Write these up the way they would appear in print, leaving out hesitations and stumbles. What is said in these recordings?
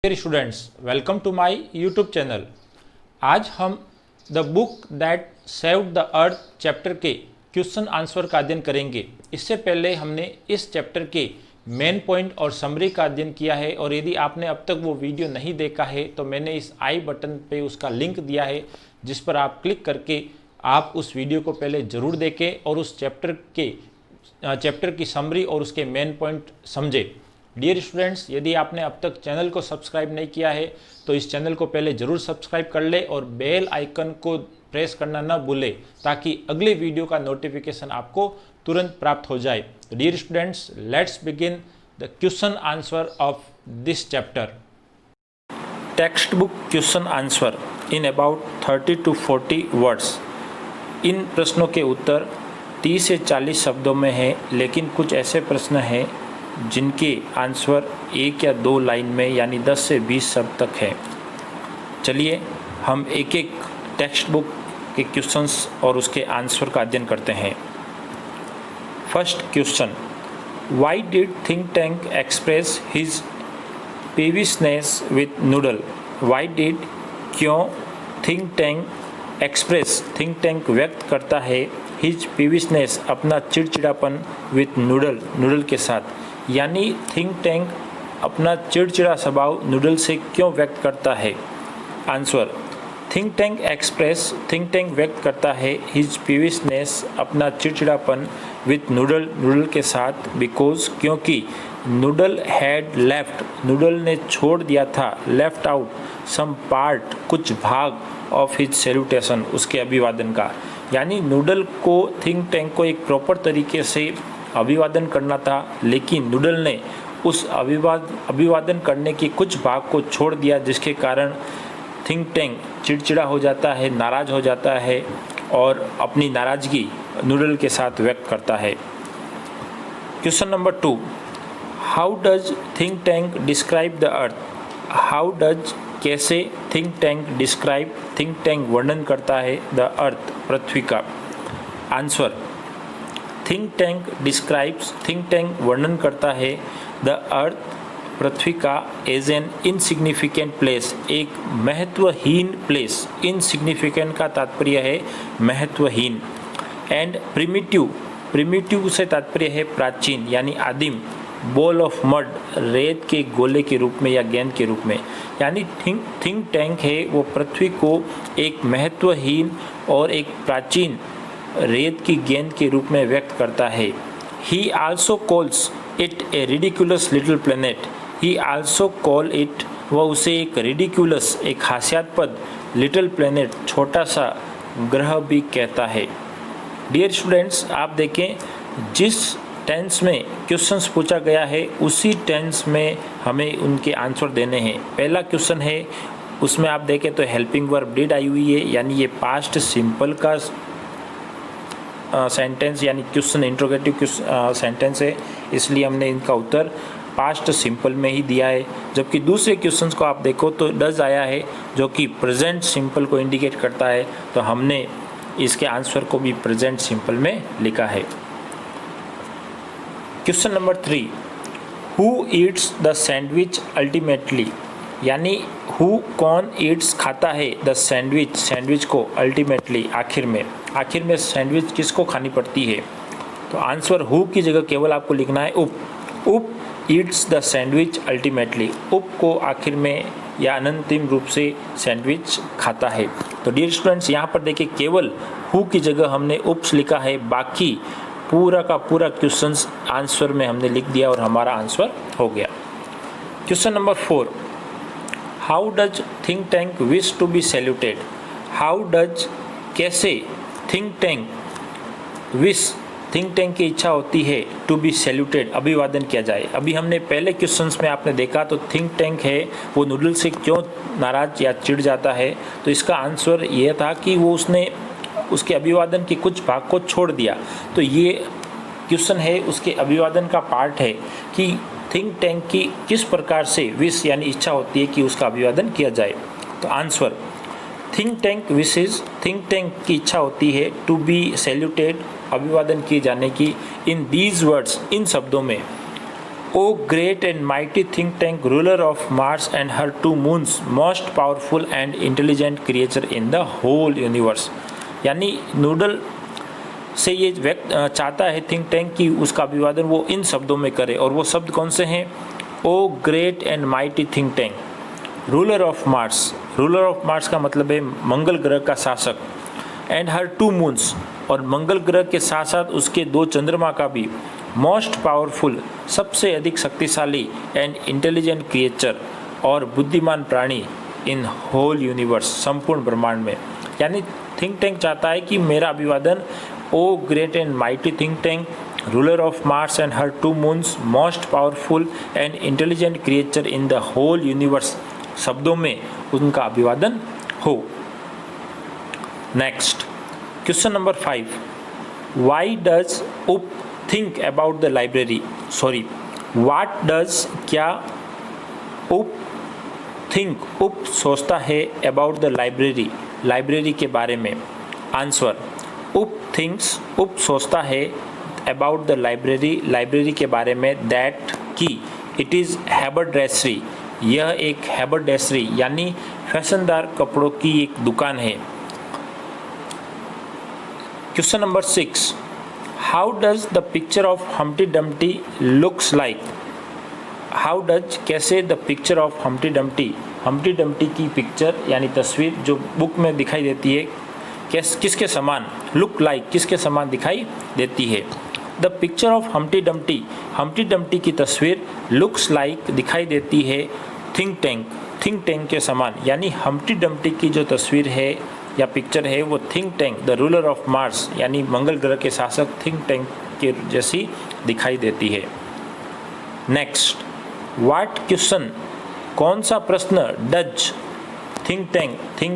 Dear students, welcome to my YouTube channel. आज हम the book that saved the earth chapter के question answer का अध्ययन करेंगे। इससे पहले हमने इस चैप्टर के मेन पॉइंट और समरी का अध्ययन किया है, और यदि आपने अब तक वो वीडियो नहीं देखा है तो मैंने इस आई बटन पे उसका लिंक दिया है, जिस पर आप क्लिक करके आप उस वीडियो को पहले ज़रूर देखें और उस चैप्टर की समरी और उसके मेन पॉइंट समझें। डियर स्टूडेंट्स, यदि आपने अब तक चैनल को सब्सक्राइब नहीं किया है तो इस चैनल को पहले ज़रूर सब्सक्राइब कर ले और बेल आइकन को प्रेस करना न भूलें, ताकि अगले वीडियो का नोटिफिकेशन आपको तुरंत प्राप्त हो जाए। Dear students, let's begin the question answer of this chapter. Text book question answer in about 30 to 40 words. इन प्रश्नों के उत्तर 30 से 40 शब्दों में है, लेकिन कुछ ऐसे प्रश्न हैं जिनके आंसर 1 या 2 लाइन में यानी 10 से 20 शब्द तक है। चलिए हम एक एक टेक्स्ट बुक के क्वेश्चंस और उसके आंसर का अध्ययन करते हैं। First question, why did think tank express his peevishness with noodle. Why did, क्यों, think tank express, think tank व्यक्त करता है, हिज पेविशनेस अपना चिड़चिड़ापन, विथ नूडल, नूडल के साथ। यानी थिंक टैंक अपना चिड़चिड़ा स्वभाव नूडल से क्यों व्यक्त करता है। Answer, think tank express, think tank व्यक्त करता है हिज पेविशनेस अपना चिड़चिड़ापन विथ नूडल, नूडल के साथ, बिकॉज क्योंकि नूडल हैड लेफ्ट, नूडल ने छोड़ दिया था, लेफ्ट आउट सम पार्ट, कुछ भाग ऑफ हिज सैल्यूटेशन, उसके अभिवादन का। यानी नूडल को, थिंक टैंक को एक प्रॉपर तरीके से अभिवादन करना था, लेकिन नूडल ने उस अभिवादन करने के कुछ भाग को छोड़ दिया, जिसके कारण थिंक टैंक चिड़चिड़ा हो जाता है, नाराज़ हो जाता है और अपनी नाराज़गी नूडल के साथ व्यक्त करता है। Question number 2, how does think tank describe the earth. How does, कैसे, think tank describe, think tank वर्णन करता है द अर्थ, पृथ्वी का। Answer, think tank describes, think tank वर्णन करता है द अर्थ, पृथ्वी का, एज एन इनसिग्निफिकेंट प्लेस, एक महत्वहीन प्लेस। इनसिग्निफिकेंट का तात्पर्य है महत्वहीन। एंड प्रिमिटिव, प्रिमिटिव से तात्पर्य है प्राचीन यानी आदिम। बॉल ऑफ मड, रेत के गोले के रूप में या गेंद के रूप में। यानी थिंक टैंक है वो पृथ्वी को एक महत्वहीन और एक प्राचीन रेत की गेंद के रूप में व्यक्त करता है। ही also calls it A ridiculous little planet. He also call it, वह उसे एक रिडिकुलस, एक हास्यास्पद, लिटिल प्लेनेट, छोटा सा ग्रह भी कहता है। डियर स्टूडेंट्स, आप देखें जिस टेंस में क्वेश्चंस पूछा गया है उसी टेंस में हमें उनके आंसर देने हैं। पहला क्वेश्चन है, उसमें आप देखें तो हेल्पिंग वर्ब डिड आई हुई है, यानी ये पास्ट सिंपल का सेंटेंस यानी क्वेश्चन इंट्रोगेटिव सेंटेंस है, इसलिए हमने इनका उत्तर पास्ट सिंपल में ही दिया है। जबकि दूसरे क्वेश्चंस को आप देखो तो डज आया है, जो कि प्रेजेंट सिंपल को इंडिकेट करता है, तो हमने इसके आंसर को भी प्रेजेंट सिंपल में लिखा है। Question number 3, who eats the sandwich ultimately. यानी हु, कौन, ईट्स खाता है, द सैंडविच, सैंडविच को, अल्टीमेटली आखिर में। आखिर में सैंडविच किसको खानी पड़ती है। तो आंसर हु की जगह केवल आपको लिखना है उप। उप ईट्स द सैंडविच अल्टीमेटली, उप को आखिर में या अनंतिम रूप से सैंडविच खाता है। तो डियर स्टूडेंट्स, यहाँ पर देखिए केवल हु की जगह हमने उप्स लिखा है, बाकी पूरा का पूरा क्वेश्चन आंसर में हमने लिख दिया और हमारा आंसर हो गया। Question number 4, how does think tank wish to be saluted. How does, कैसे, think tank wish, think tank की इच्छा होती है टू बी सैल्यूटेड, अभिवादन किया जाए। अभी हमने पहले क्वेश्चंस में आपने देखा तो थिंक टैंक है वो नूडल से क्यों नाराज या चिढ़ जाता है, तो इसका आंसर ये था कि वो उसने उसके अभिवादन के कुछ भाग को छोड़ दिया। तो ये क्वेश्चन है उसके अभिवादन का पार्ट है कि थिंक टैंक की किस प्रकार से विश यानी इच्छा होती है कि उसका अभिवादन किया जाए। तो answer, think tank wishes, think tank की इच्छा होती है टू बी सैल्यूटेड, अभिवादन किए जाने की, इन दीज वर्ड्स, इन शब्दों में, O great and mighty think tank, ruler of Mars and her 2 moons, most powerful and intelligent creature in the whole universe. यानी नूडल से ये व्यक्त चाहता है थिंक टैंक कि उसका अभिवादन वो इन शब्दों में करे, और वो शब्द कौन से हैं? O great and mighty think tank, ruler of Mars, ruler of Mars का मतलब है मंगल ग्रह का शासक, एंड हर 2 मून्स, और मंगल ग्रह के साथ साथ उसके 2 चंद्रमा का भी, मोस्ट पावरफुल, सबसे अधिक शक्तिशाली, एंड इंटेलिजेंट क्रिएचर, और बुद्धिमान प्राणी, इन होल यूनिवर्स, संपूर्ण ब्रह्मांड में। यानी थिंक टैंक चाहता है कि मेरा अभिवादन O great and mighty think tank, ruler of Mars and her 2 moons, most powerful and intelligent creature in the whole universe शब्दों में उनका अभिवादन हो। Next, question number 5, why does up think about the library, sorry what does, क्या up think, उप सोचता है about the library, library के बारे में। आंसर, उप थिंक्स, उप सोचता है अबाउट द लाइब्रेरी, लाइब्रेरी के बारे में, दैट की इट इज़ हैबरड्रेसरी, यह एक हैबरड्रेसरी यानी फैशनदार कपड़ों की एक दुकान है। Question number 6, how does the picture of Humpty Dumpty looks like, how does, कैसे, the picture of Humpty Dumpty की पिक्चर यानी तस्वीर जो बुक में दिखाई देती है, किसके समान, लुक लाइक, किसके समान दिखाई देती है। The picture of Humpty Dumpty की तस्वीर लुक्स लाइक दिखाई देती है थिंक टैंक के समान। यानी हम्टी डम्टी की जो तस्वीर है या पिक्चर है वो think tank, the ruler of Mars यानी मंगल ग्रह के शासक थिंक टैंक के जैसी दिखाई देती है। नेक्स्ट, व्हाट क्वेश्चन, कौन सा प्रश्न, डज थिंक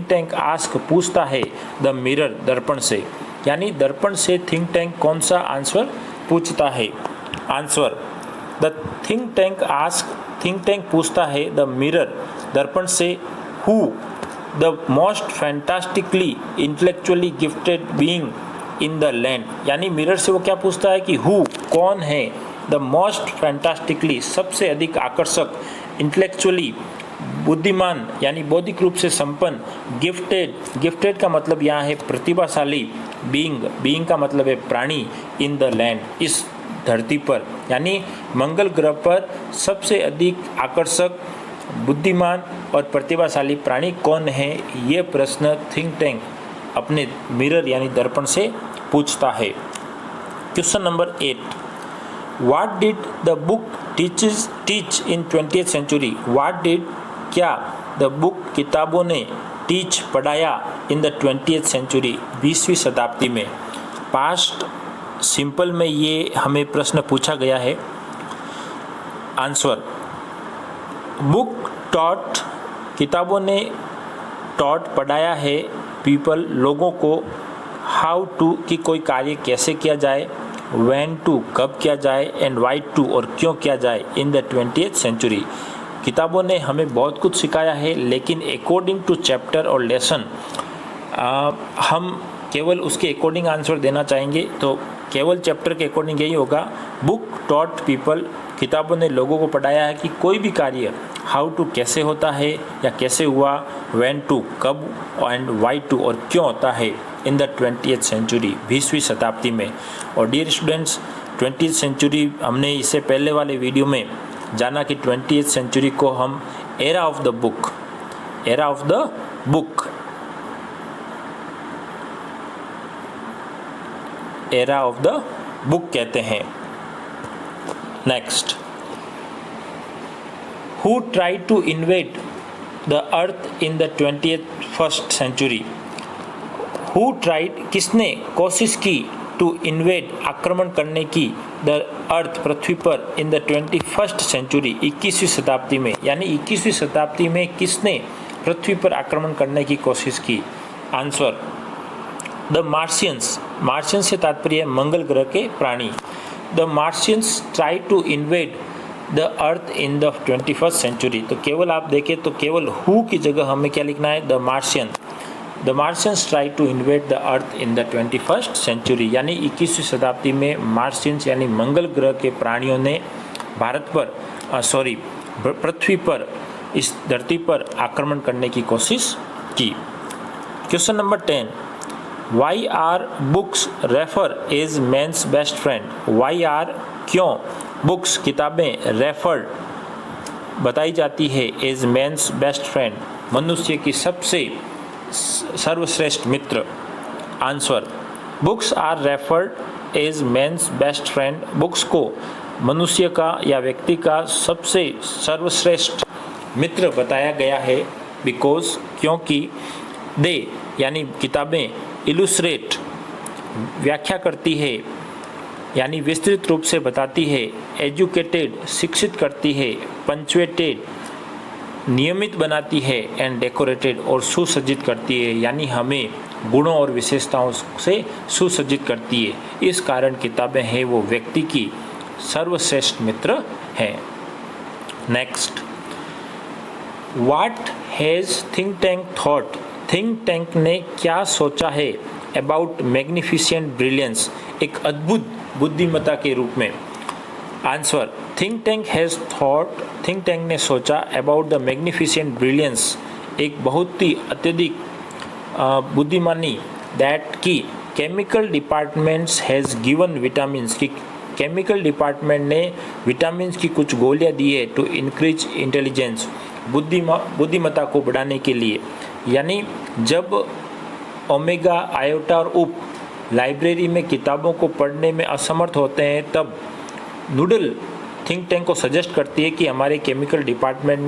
टैंक आस्क, पूछता है, द मिरर, दर्पण से। यानी दर्पण से थिंक टैंक कौन सा आंसर पूछता है। Answer, the think tank ask, think tank पूछता है, द मिरर, दर्पण से, who the most fantastically intellectually gifted being in the land. यानी मिरर से वो क्या पूछता है कि हु, कौन है, द मोस्ट फैंटास्टिकली, सबसे अधिक आकर्षक, इंटेलेक्चुअली, बुद्धिमान यानी बौद्धिक रूप से संपन्न, गिफ्टेड का मतलब यहाँ है प्रतिभाशाली, बीइंग का मतलब है प्राणी, इन द लैंड, इस धरती पर। यानी मंगल ग्रह पर सबसे अधिक आकर्षक, बुद्धिमान और प्रतिभाशाली प्राणी कौन है, ये प्रश्न थिंक टैंक अपने मिरर यानी दर्पण से पूछता है। Question number 8, what did the book teach in 20th century, what did, क्या, द बुक, किताबों ने, टीच, पढ़ाया, इन द 20th सेंचुरी, 20वीं शताब्दी में। पास्ट सिंपल में ये हमें प्रश्न पूछा गया है। आंसर, बुक टॉट, किताबों ने, टॉट, पढ़ाया है, पीपल, लोगों को, हाउ टू, कि कोई कार्य कैसे किया जाए, व्हेन टू, कब किया जाए, एंड वाई टू, और क्यों किया जाए, इन द 20th सेंचुरी। किताबों ने हमें बहुत कुछ सिखाया है, लेकिन अकॉर्डिंग टू चैप्टर और लेसन हम केवल उसके अकॉर्डिंग आंसर देना चाहेंगे। तो केवल चैप्टर के अकॉर्डिंग यही होगा, बुक टॉट पीपल, किताबों ने लोगों को पढ़ाया है कि कोई भी कार्य हाउ टू कैसे होता है या कैसे हुआ, व्हेन टू कब, एंड वाई टू और क्यों होता है, इन द 20th सेंचुरी, 20वीं शताब्दी में। और डियर स्टूडेंट्स, 20th सेंचुरी हमने इससे पहले वाले वीडियो में जाना कि 20th सेंचुरी को हम era of the book, era of the book, era of the book कहते हैं। Next, who tried to invade the earth in the 21st century, who tried, किसने कोशिश की, टू इन्वेड, आक्रमण करने की, द अर्थ, पृथ्वी पर, इन द 21st सेंचुरी, 21वीं शताब्दी में। यानी 21वीं शताब्दी में किसने पृथ्वी पर आक्रमण करने की कोशिश की। आंसर, द मार्शियंस, मार्शियंस से तात्पर्य मंगल ग्रह के प्राणी। The Martians try to invade the earth in the 21st century. तो केवल आप देखें तो केवल हु की जगह हमें क्या लिखना है, the Martian, the Martians try to invade the earth in the 21st century. यानी 21वीं शताब्दी में मार्शियंस यानी मंगल ग्रह के प्राणियों ने पृथ्वी पर, इस धरती पर आक्रमण करने की कोशिश की। Question number 10, why are books refer as man's best friend. Why are, क्यों, बुक्स किताबें, रेफर्ड बताई जाती है, एज मैंस बेस्ट फ्रेंड मनुष्य की सबसे सर्वश्रेष्ठ मित्र। Answer, books are referred as man's best friend, books को मनुष्य का या व्यक्ति का सबसे सर्वश्रेष्ठ मित्र बताया गया है, बिकॉज, क्योंकि, दे यानी किताबें, इलुस्ट्रेट व्याख्या करती है यानी विस्तृत रूप से बताती है, एजुकेटेड शिक्षित करती है, पंचुएटेड नियमित बनाती है, एंड डेकोरेटेड और सुसज्जित करती है यानी हमें गुणों और विशेषताओं से सुसज्जित करती है। इस कारण किताबें हैं वो व्यक्ति की सर्वश्रेष्ठ मित्र हैं। Next, what has think tank thought. Think tank ने क्या सोचा है अबाउट मैग्निफिसेंट ब्रिलियंस, एक अद्भुत बुद्धिमत्ता के रूप में। Answer, think tank has thought, think tank ने सोचा अबाउट द मैग्निफिसेंट ब्रिलियंस, एक बहुत ही अत्यधिक बुद्धिमानी, दैट की chemical departments has given vitamins, की केमिकल डिपार्टमेंट ने विटामिन्स की कुछ गोलियां दी है टू इंक्रीज इंटेलिजेंस, बुद्धिमत्ता को बढ़ाने के लिए। यानी जब ओमेगा, आयोटा और उप लाइब्रेरी में किताबों को पढ़ने में असमर्थ होते हैं, तब नूडल थिंक टैंक को सजेस्ट करती है कि हमारे केमिकल डिपार्टमेंट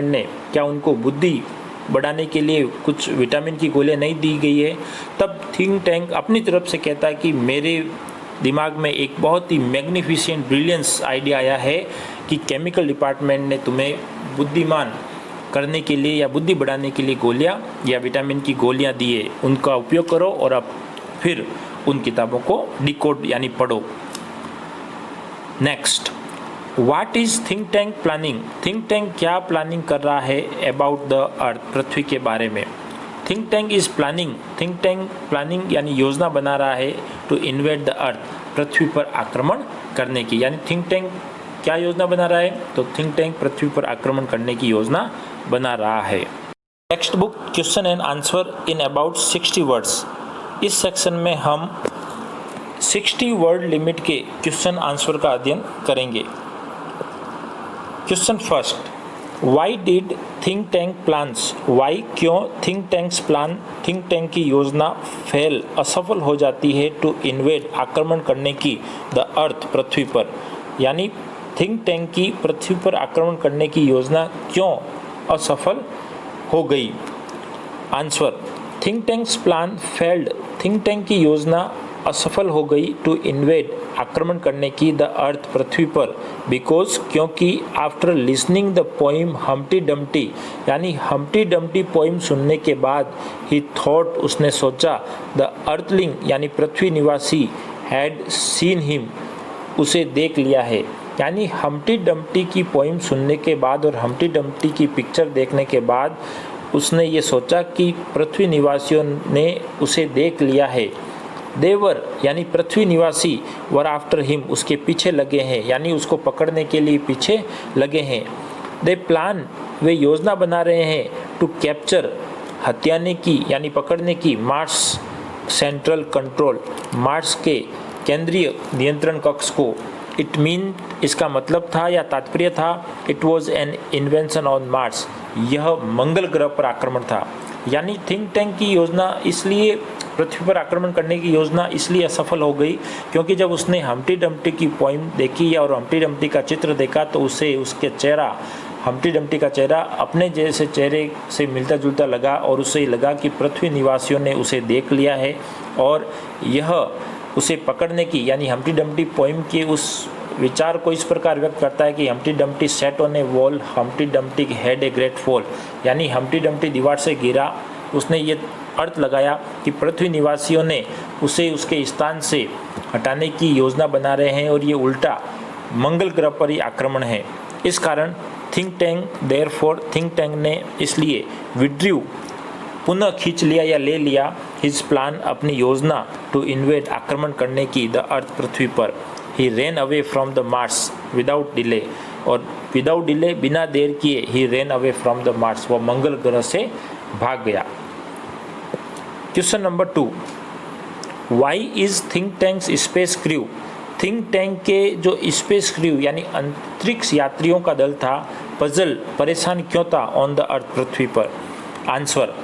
ने क्या उनको बुद्धि बढ़ाने के लिए कुछ विटामिन की गोलियां नहीं दी गई है। तब थिंक टैंक अपनी तरफ से कहता है कि मेरे दिमाग में एक बहुत ही मैग्निफिसेंट ब्रिलियंस आइडिया आया है कि केमिकल डिपार्टमेंट ने तुम्हें बुद्धिमान करने के लिए या बुद्धि बढ़ाने के लिए गोलियां या विटामिन की गोलियां दी है, उनका उपयोग करो और अब फिर उन किताबों को डिकोड यानी पढ़ो। Next, what is think tank planning. Think tank क्या प्लानिंग कर रहा है अबाउट द अर्थ, पृथ्वी के बारे में। Think tank is planning, think tank planning यानी योजना बना रहा है टू इन्वेड द अर्थ, पृथ्वी पर आक्रमण करने की। यानी थिंक टैंक क्या योजना बना रहा है, तो थिंक टैंक पृथ्वी पर आक्रमण करने की योजना बना रहा है। Text book question and answer in about 60 words. इस सेक्शन में हम 60 वर्ड लिमिट के क्वेश्चन आंसर का अध्ययन करेंगे। Question first, why did think tank plans. Why, क्यों, think tanks plan, think tank की योजना फेल असफल हो जाती है टू इन्वेड आक्रमण करने की द अर्थ, पृथ्वी पर। यानी थिंक टैंक की पृथ्वी पर आक्रमण करने की योजना क्यों असफल हो गई। Answer, think tanks plan failed, think tank की योजना असफल हो गई टू इन्वेड आक्रमण करने की द अर्थ, पृथ्वी पर, बिकॉज, क्योंकि after listening the poem Humpty Dumpty, यानी हम्टी डम्टी पोइम सुनने के बाद ही थॉट, उसने सोचा, द अर्थलिंग यानी पृथ्वी निवासी हैड सीन हिम, उसे देख लिया है। यानी हम्टी डम्टी की पोइम सुनने के बाद और हम्टी डम्टी की पिक्चर देखने के बाद उसने ये सोचा कि पृथ्वी निवासियों ने उसे देख लिया है। देवर यानी पृथ्वी निवासी, वर आफ्टर हिम, उसके पीछे लगे हैं यानी उसको पकड़ने के लिए पीछे लगे हैं। दे प्लान, वे योजना बना रहे हैं, टू कैप्चर, हत्याने की यानी पकड़ने की, मार्स सेंट्रल कंट्रोल, मार्स के केंद्रीय नियंत्रण कक्ष को। इट मीन, इसका मतलब था या तात्पर्य था, it was an invention on Mars, यह मंगल ग्रह पर आक्रमण था। यानी थिंक टैंक की योजना इसलिए, पृथ्वी पर आक्रमण करने की योजना इसलिए असफल हो गई क्योंकि जब उसने हम्टी डम्टी की पोइम देखी और हम्टी डम्टी का चित्र देखा तो उसे उसके चेहरा, हम्टी डम्टी का चेहरा अपने जैसे चेहरे से मिलता जुलता लगा और उसे लगा कि पृथ्वी निवासियों ने उसे देख लिया है और यह उसे पकड़ने की, यानी हम्टी डम्टी पोइम के उस विचार को इस प्रकार व्यक्त करता है कि Humpty Dumpty set on A wall, Humpty Dumpty had a great fall, यानी हम्टी डम्टी दीवार से गिरा। उसने ये अर्थ लगाया कि पृथ्वी निवासियों ने उसे उसके स्थान से हटाने की योजना बना रहे हैं और ये उल्टा मंगल ग्रह पर ही आक्रमण है। इस कारण think tank, therefore think tank ने इसलिए विड्रू, पुनः खींच लिया या ले लिया, हिज प्लान, अपनी योजना, टू इन्वेड आक्रमण करने की द अर्थ, पृथ्वी पर। He ran away from the Mars without delay, और विदाउट डिले बिना देर किए ही ran away from the Mars, वो मंगल ग्रह से भाग गया। Question number 2, why is think tanks space crew, think tank के जो स्पेस क्रू यानी अंतरिक्ष यात्रियों का दल था, पजल परेशान क्यों था ऑन द अर्थ पृथ्वी पर। Answer,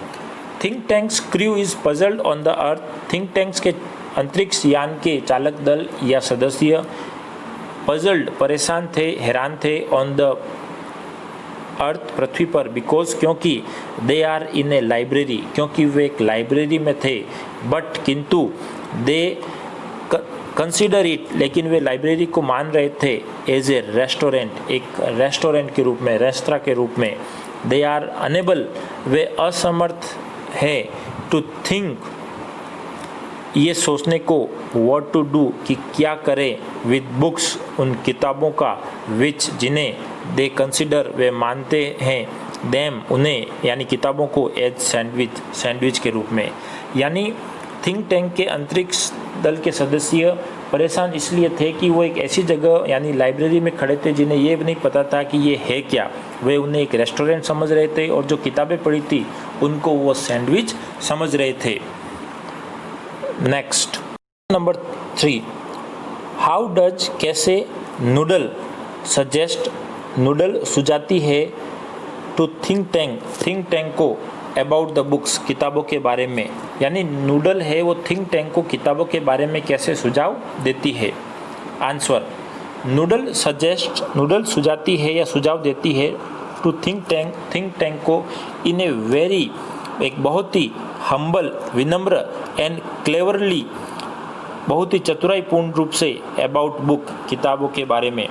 think tanks crew is puzzled on the earth, think tanks के अंतरिक्ष यान के चालक दल या सदस्य पजल्ड परेशान थे, हैरान थे, ऑन द अर्थ पृथ्वी पर, बिकॉज क्योंकि they are in A library, क्योंकि वे एक लाइब्रेरी में थे, बट किंतु दे कंसिडर इट, लेकिन वे लाइब्रेरी को मान रहे थे एज ए रेस्टोरेंट, एक रेस्टोरेंट के रूप में, रेस्तरा के रूप में। दे आर अनेबल, वे असमर्थ है, टू थिंक, ये सोचने को, व्हाट टू डू, कि क्या करें, विद बुक्स, उन किताबों का, विच, जिन्हें, दे कंसिडर, वे मानते हैं, देम, उन्हें, यानी किताबों को, एज सैंडविच, सैंडविच के रूप में। यानी थिंक टैंक के अंतरिक्ष दल के सदस्य परेशान इसलिए थे कि वो एक ऐसी जगह यानी लाइब्रेरी में खड़े थे जिन्हें ये भी नहीं पता था कि ये है क्या, वे उन्हें एक रेस्टोरेंट समझ रहे थे, और जो किताबें पढ़ी थी उनको वो सैंडविच समझ रहे थे। नेक्स्ट, नंबर 3, हाउ डज, कैसे, नूडल सजेस्ट, नूडल सुझाती है, टू थिंक टैंक को, अबाउट द बुक्स, किताबों के बारे में। यानी नूडल है वो थिंक टैंक को किताबों के बारे में कैसे सुझाव देती है। आंसर, नूडल सजेस्ट, नूडल सुझाती है या सुझाव देती है, टू थिंक टैंक को, इन ए वेरी, एक बहुत ही हम्बल, विनम्र, एंड क्लेवरली, बहुत ही चतुराईपूर्ण रूप से, अबाउट बुक, किताबों के बारे में।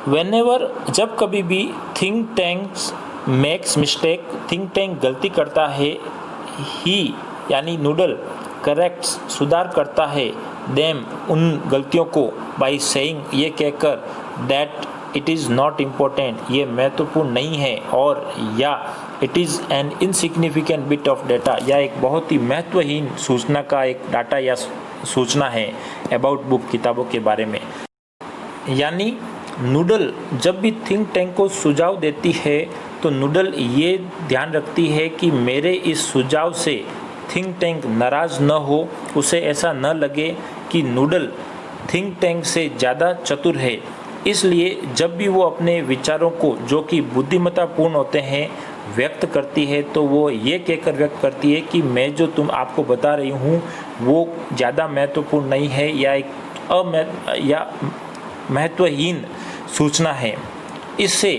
व्हेनेवर, जब कभी भी, think tanks makes mistake, think tank गलती करता है, ही यानी नूडल करेक्ट्स, सुधार करता है, देम, उन गलतियों को, बाय सेइंग, ये कहकर, that it is not important, ये महत्वपूर्ण नहीं है, और या it is an insignificant bit of data, या एक बहुत ही महत्वहीन सूचना का एक डाटा या सूचना है, अबाउट बुक, किताबों के बारे में। यानी नूडल जब भी थिंक टैंक को सुझाव देती है तो नूडल ये ध्यान रखती है कि मेरे इस सुझाव से थिंक टैंक नाराज़ न हो, उसे ऐसा न लगे कि नूडल थिंक टैंक से ज़्यादा चतुर है। इसलिए जब भी वो अपने विचारों को, जो कि बुद्धिमत्तापूर्ण होते हैं, व्यक्त करती है तो वो ये कहकर व्यक्त करती है कि मैं जो आपको बता रही हूँ वो ज़्यादा महत्वपूर्ण नहीं है, या एक महत्वहीन सूचना है। इससे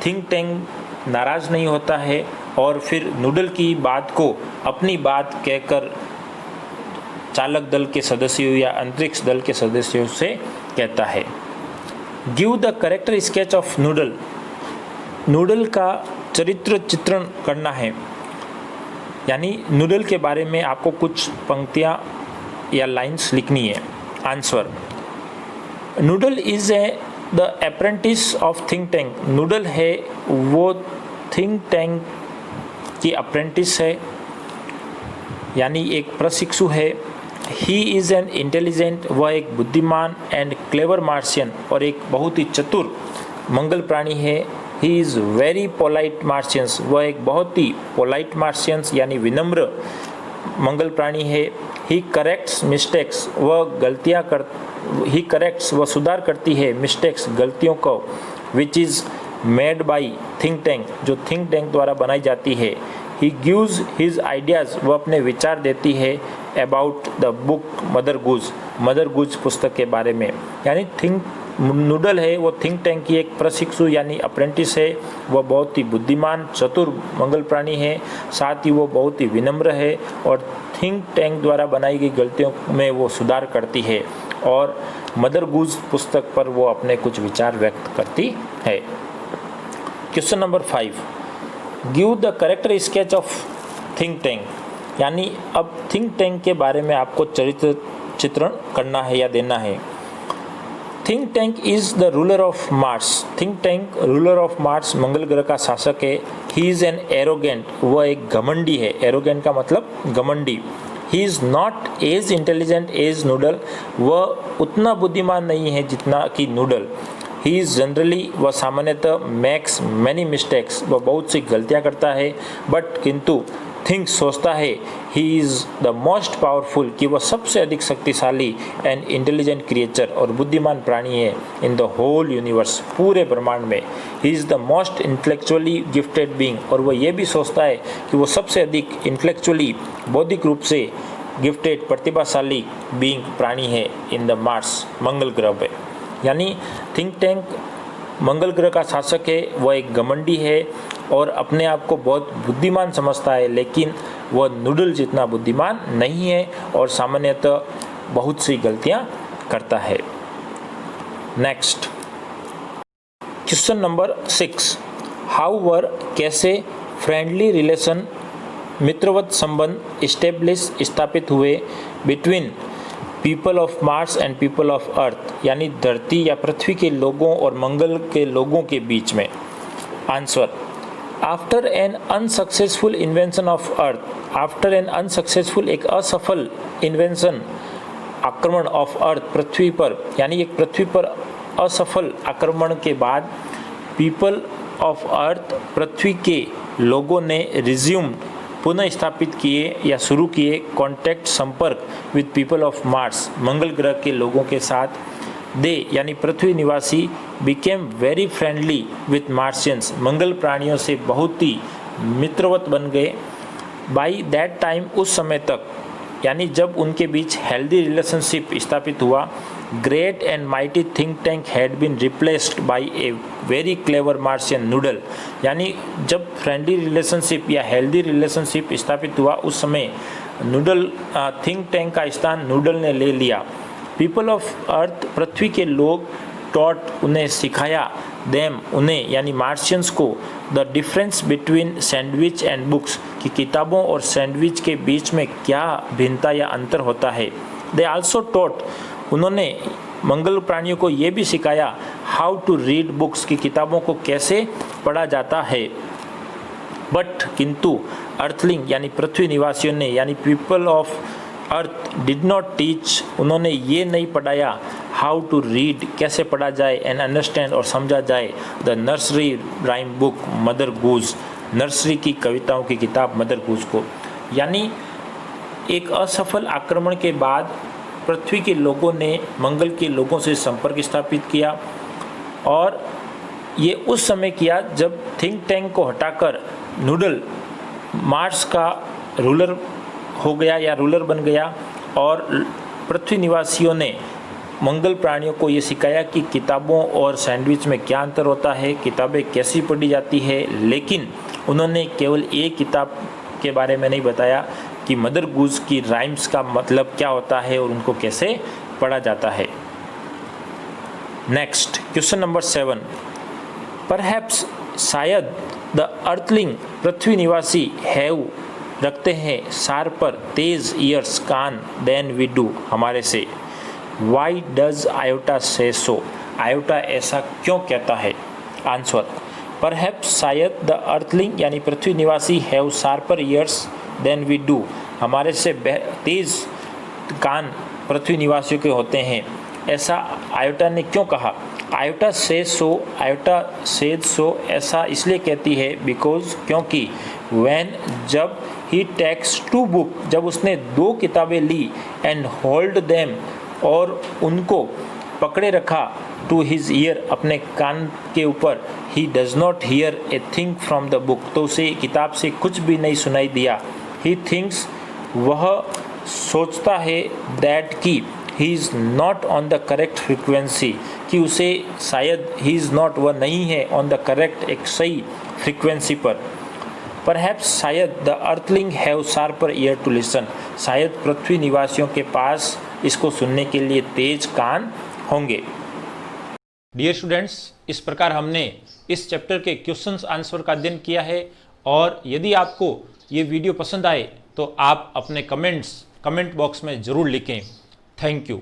थिंक टैंक नाराज़ नहीं होता है और फिर नूडल की बात को अपनी बात कहकर चालक दल के सदस्यों या अंतरिक्ष दल के सदस्यों से कहता है। Give the character sketch of noodle, noodle का चरित्र चित्रण करना है, यानी नूडल के बारे में आपको कुछ पंक्तियाँ या लाइंस लिखनी है। Answer, noodle is the apprentice of think tank, noodle है वो थिंक टैंक की अप्रेंटिस है, यानी एक प्रशिक्षु है। ही इज़ एन इंटेलिजेंट, वह एक बुद्धिमान, एंड क्लेवर मार्शियन, और एक बहुत ही चतुर मंगल प्राणी है। He is very polite Martians, वह एक बहुत ही पोलाइट मार्शियंस यानी विनम्र मंगल प्राणी है। ही करेक्ट्स मिस्टेक्स, ही करेक्ट्स, वह सुधार करती है, मिस्टेक्स, गलतियों को, which is made by think tank, जो थिंक टैंक द्वारा बनाई जाती है। ही गिव्स हिज आइडियाज़, वह अपने विचार देती है, अबाउट द बुक मदर गूज पुस्तक के बारे में। यानी नूडल है वो थिंक टैंक की एक प्रशिक्षु यानी अप्रेंटिस है। वह बहुत ही बुद्धिमान, चतुर मंगल प्राणी है, साथ ही वो बहुत ही विनम्र है और थिंक टैंक द्वारा बनाई गई गलतियों में वो सुधार करती है, और मदर गूज पुस्तक पर वो अपने कुछ विचार व्यक्त करती है। Question number 5, give the character sketch of think tank, यानी अब थिंक टैंक के बारे में आपको चरित्र चित्रण करना है या देना है। Think tank is the ruler of Mars, think tank ruler of Mars मंगल ग्रह का शासक है। ही इज़ एन एरोगेंट, वह एक घमंडी है, एरोगेंट का मतलब घमंडी। He is not as intelligent as Noodle, वह उतना बुद्धिमान नहीं है जितना कि नूडल। ही इज़ जनरली, वह सामान्यतः मेक्स मैनी मिस्टेक्स, वह बहुत सी गलतियाँ करता है। बट किंतु थिंक, सोचता है। He is the most powerful, कि वह सबसे अधिक शक्तिशाली एंड इंटेलिजेंट क्रिएचर, और बुद्धिमान प्राणी है इन द होल यूनिवर्स, पूरे ब्रह्मांड में। He is the most intellectually gifted being, और वह ये भी सोचता है कि वो सबसे अधिक इंटेलेक्चुअली, बौद्धिक रूप से गिफ्टेड, प्रतिभाशाली बीइंग, प्राणी है इन द मार्स, मंगल ग्रह पे। यानी थिंक टैंक मंगल ग्रह का शासक है, वह एक घमंडी है और अपने आप को बहुत बुद्धिमान समझता है, लेकिन वह नूडल जितना बुद्धिमान नहीं है और सामान्यतः बहुत सी गलतियां करता है। नेक्स्ट क्वेश्चन नंबर 6, हाउ वर, कैसे फ्रेंडली रिलेशन, मित्रवत संबंध स्थापित हुए between people of Mars and people of earth, यानी धरती या पृथ्वी के लोगों और मंगल के लोगों के बीच में। Answer, after an unsuccessful invention of earth, after an unsuccessful, एक असफल इन्वेंशन, आक्रमण ऑफ अर्थ, पृथ्वी पर, यानी एक पृथ्वी पर असफल आक्रमण के बाद पीपल ऑफ अर्थ, पृथ्वी के लोगों ने रिज्यूम, पुनः स्थापित किए या शुरू किए कॉन्टैक्ट, संपर्क विद पीपल ऑफ मार्स, मंगल ग्रह के लोगों के साथ। दे, यानी पृथ्वी निवासी, became very friendly with Martians, मंगल प्राणियों से बहुत ही मित्रवत बन गए। बाई दैट टाइम, उस समय तक, यानी जब उनके बीच हेल्दी रिलेशनशिप स्थापित हुआ, great and mighty think tank had been replaced by a very clever Martian Noodle, यानी जब फ्रेंडली रिलेशनशिप या हेल्दी रिलेशनशिप स्थापित हुआ, उस समय नूडल थिंक टैंक का स्थान नूडल ने ले लिया। पीपल ऑफ अर्थ, पृथ्वी के लोग, टॉट, उन्हें सिखाया, देम, उन्हें, यानी मार्शियंस को, the difference between sandwich and books, कि किताबों और सैंडविच के बीच में क्या भिन्नता या अंतर होता है। दे आल्सो टॉट, उन्होंने मंगल प्राणियों को ये भी सिखाया, हाउ टू रीड बुक्स, की किताबों को कैसे पढ़ा जाता है। बट किंतु अर्थलिंग, यानी पृथ्वी निवासियों ने, यानी people of earth did not teach, उन्होंने ये नहीं पढ़ाया, हाउ टू रीड, कैसे पढ़ा जाए, एंड अंडरस्टैंड, और समझा जाए, the nursery rhyme book mother goose, nursery की कविताओं की किताब मदर गूज को। यानी एक असफल आक्रमण के बाद पृथ्वी के लोगों ने मंगल के लोगों से संपर्क स्थापित किया, और ये उस समय किया जब थिंक टैंक को हटाकर नूडल मार्स का रूलर हो गया या रूलर बन गया, और पृथ्वी निवासियों ने मंगल प्राणियों को ये सिखाया कि किताबों और सैंडविच में क्या अंतर होता है, किताबें कैसी पढ़ी जाती है, लेकिन उन्होंने केवल एक किताब के बारे में नहीं बताया कि मदर गूज की राइम्स का मतलब क्या होता है और उनको कैसे पढ़ा जाता है। नेक्स्ट क्वेश्चन नंबर 7, परहैप्स, शायद, द अर्थलिंग, पृथ्वी निवासी, हैव, रखते हैं, शार्प पर, तेज, ईयर्स, कान, देन वी डू, हमारे से। वाई डज आयोटा से सो, आयोटा ऐसा क्यों कहता है। आंसर, परहैप्स, शायद, द अर्थलिंग, यानी पृथ्वी निवासी, have sharper ears than we do, हमारे से तेज कान पृथ्वी निवासियों के होते हैं, ऐसा आयोटा ने क्यों कहा। Iota says so, iota says so ऐसा इसलिए कहती है बिकॉज, क्योंकि, व्हेन, जब, ही टेक्स टू बुक, जब उसने 2 किताबें ली, एंड होल्ड देम, और उनको पकड़े रखा, टू हिज ईयर, अपने कान के ऊपर, he does not here a thing from the book, तो उसे किताब से कुछ भी नहीं सुनाई दिया। ही थिंक्स, वह सोचता है, दैट की, ही is not on the correct frequency, कि उसे शायद, ही इज़ नॉट, वह नहीं है, ऑन द करेक्ट, एक सही फ्रिक्वेंसी पर। परहैप्स, शायद, the earthling have sharper ear to listen, शायद पृथ्वी निवासियों के पास इसको सुनने के लिए तेज कान होंगे। डियर स्टूडेंट्स, इस प्रकार हमने इस चैप्टर के क्वेश्चंस आंसर का अध्ययन किया है, और यदि आपको ये वीडियो पसंद आए तो आप अपने कमेंट बॉक्स में ज़रूर लिखें। Thank you.